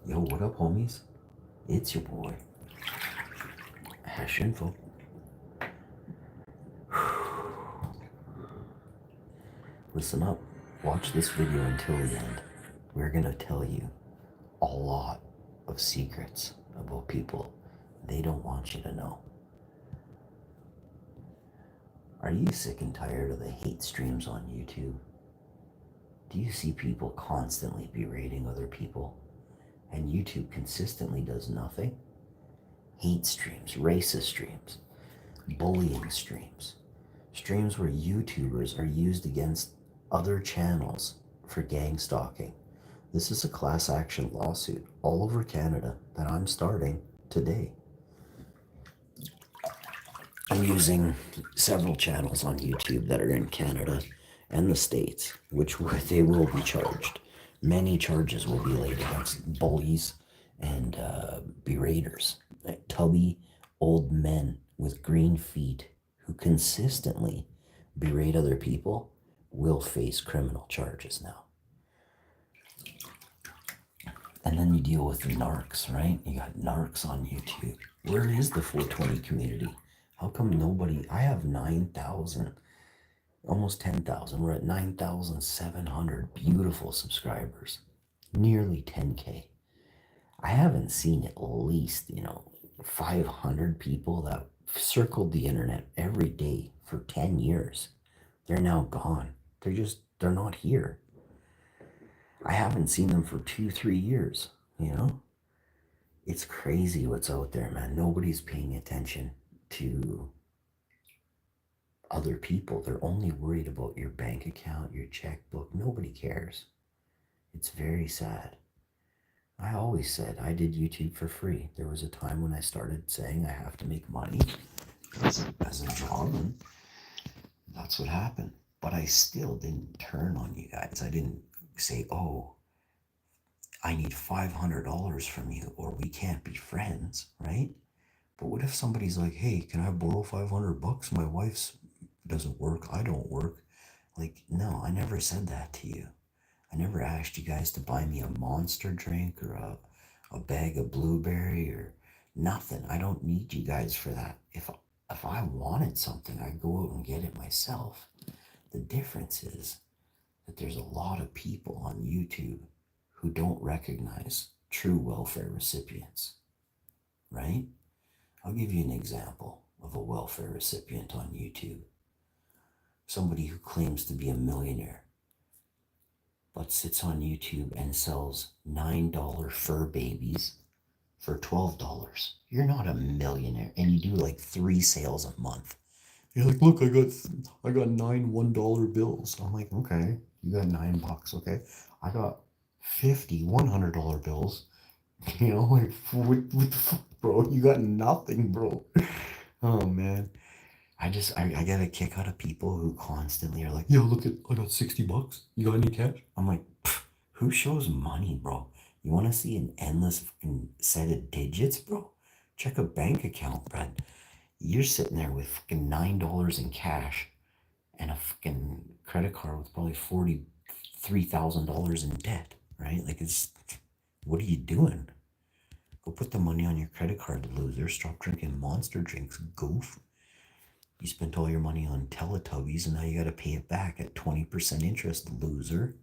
Yo, what up, homies? It's your boy, Hash Info. Listen up. Watch this video until the end. We're gonna tell you a lot of secrets about people they don't want you to know. Are you sick and tired of the hate streams on YouTube? Do you see people constantly berating other people and YouTube consistently does nothing? Hate streams, racist streams, bullying streams, streams where YouTubers are used against other channels for gang stalking. This is a class action lawsuit all over Canada that I'm starting today. I'm using several channels on YouTube that are in Canada and the States, which they will be charged. Many charges will be laid against bullies and beraters, like tubby old men with green feet who consistently berate other people will face criminal charges now. And then you deal with the narcs, right? You got narcs on YouTube. Where is the 420 community? How come nobody? I have 9,000, almost 10,000. We're at 9,700 beautiful subscribers, nearly 10K. I haven't seen at least, 500 people that circled the internet every day for 10 years. They're now gone. They're not here. I haven't seen them for 2-3 years, It's crazy what's out there, man. Nobody's paying attention to other people. They're only worried about your bank account, your checkbook. Nobody cares. It's very sad. I always said I did YouTube for free. There was a time when I started saying I have to make money as a job, and that's what happened. But I still didn't turn on you guys. I didn't say, oh, I need $500 from you or we can't be friends, right? But what if somebody's like, hey, can I borrow $500? My wife's doesn't work. I don't work. Like, no, I never said that to you. I never asked you guys to buy me a Monster drink or a bag of blueberry or nothing. I don't need you guys for that. If I wanted something, I'd go out and get it myself. The difference is that there's a lot of people on YouTube who don't recognize true welfare recipients, right? I'll give you an example of a welfare recipient on YouTube. Somebody who claims to be a millionaire, but sits on YouTube and sells $9 fur babies for $12. You're not a millionaire, and you do like 3 sales a month. You're like, look, I got 9 $1 bills. I'm like, okay, you got $9, okay. I got 50 $100 bills. Like, what the fuck, bro? You got nothing, bro. Oh man. I get a kick out of people who constantly are like, yo, look, I got $60. You got any cash? I'm like, who shows money, bro? You want to see an endless fucking set of digits, bro? Check a bank account, Brad. You're sitting there with fucking $9 in cash and a fucking credit card with probably $43,000 in debt, right? Like, what are you doing? Go put the money on your credit card, loser. Stop drinking Monster drinks, goof. You spent all your money on Teletubbies and now you got to pay it back at 20% interest, loser.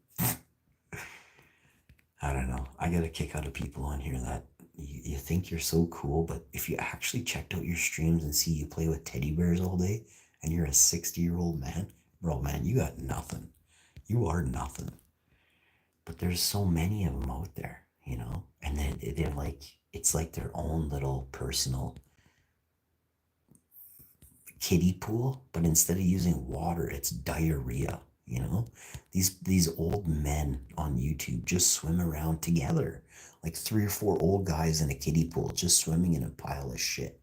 I don't know. I get a kick out of people on here that you think you're so cool, but if you actually checked out your streams and see you play with teddy bears all day and you're a 60-year-old man, bro, man, you got nothing. You are nothing. But there's so many of them out there, and then they're like, it's like their own little personal kiddie pool, but instead of using water, it's diarrhea. These old men on YouTube just swim around together, like 3 or 4 old guys in a kiddie pool just swimming in a pile of shit.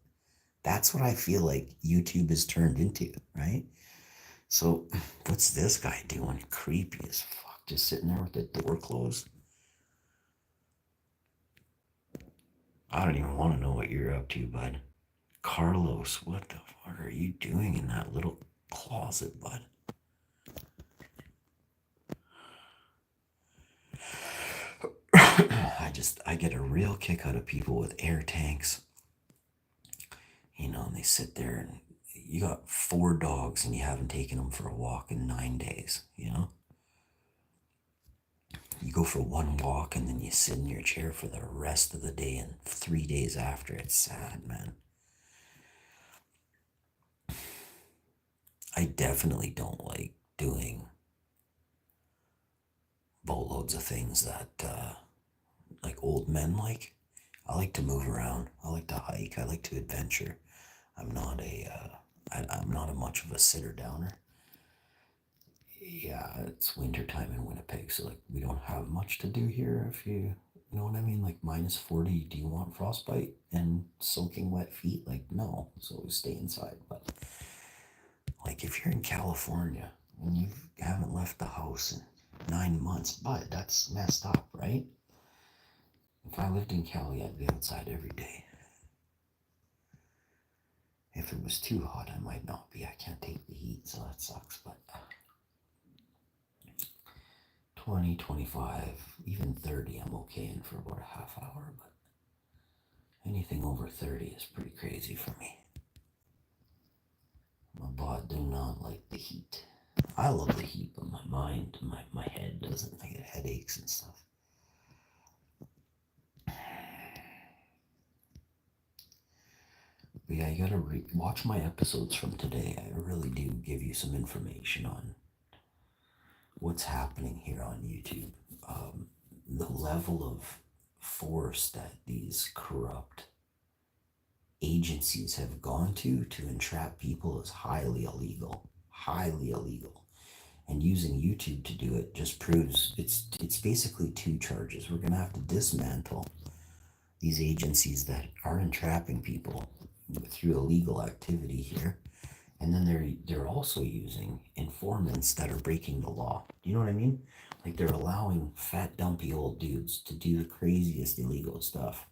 That's what I feel like YouTube is turned into, right? So what's this guy doing? Creepy as fuck, just sitting there with the door closed. I don't even want to know what you're up to, bud. Carlos, what the fuck are you doing in that little closet, bud? I get a real kick out of people with air tanks, and they sit there and you got 4 dogs and you haven't taken them for a walk in 9 days. You go for one walk and then you sit in your chair for the rest of the day, and 3 days after, it's sad, man. I definitely don't like doing boatloads of things that like old men like. I like to move around. I like to hike. I like to adventure. I'm not a much of a sitter downer. Yeah, it's winter time in Winnipeg, so like we don't have much to do here. If you know what I mean, like -40. Do you want frostbite and soaking wet feet? Like no, so we stay inside. But like if you're in California and you haven't left the house in 9 months, but that's messed up, right? If I lived in Cali, I'd be outside every day. If it was too hot, I might not be. I can't take the heat, so that sucks. But 20, 25, even 30, I'm okay in for about a half hour. But anything over 30 is pretty crazy for me. My body do not like the heat. I love the heat, but my mind, my head doesn't. I get headaches and stuff. But yeah, you gotta watch my episodes from today. I really do give you some information on what's happening here on YouTube. The level of force that these corrupt agencies have gone to entrap people is highly illegal. Highly illegal. And using YouTube to do it just proves it's basically 2 charges. We're gonna have to dismantle these agencies that are entrapping people through illegal activity here, and then they're also using informants that are breaking the law. Do you know what I mean? Like they're allowing fat, dumpy old dudes to do the craziest illegal stuff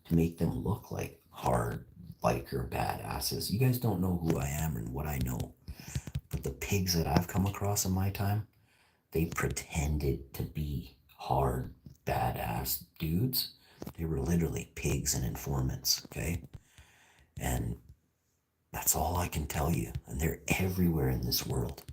to make them look like hard biker badasses. You guys don't know who I am and what I know, but the pigs that I've come across in my time, they pretended to be hard, badass dudes. They were literally pigs and informants, okay? And that's all I can tell you. And they're everywhere in this world.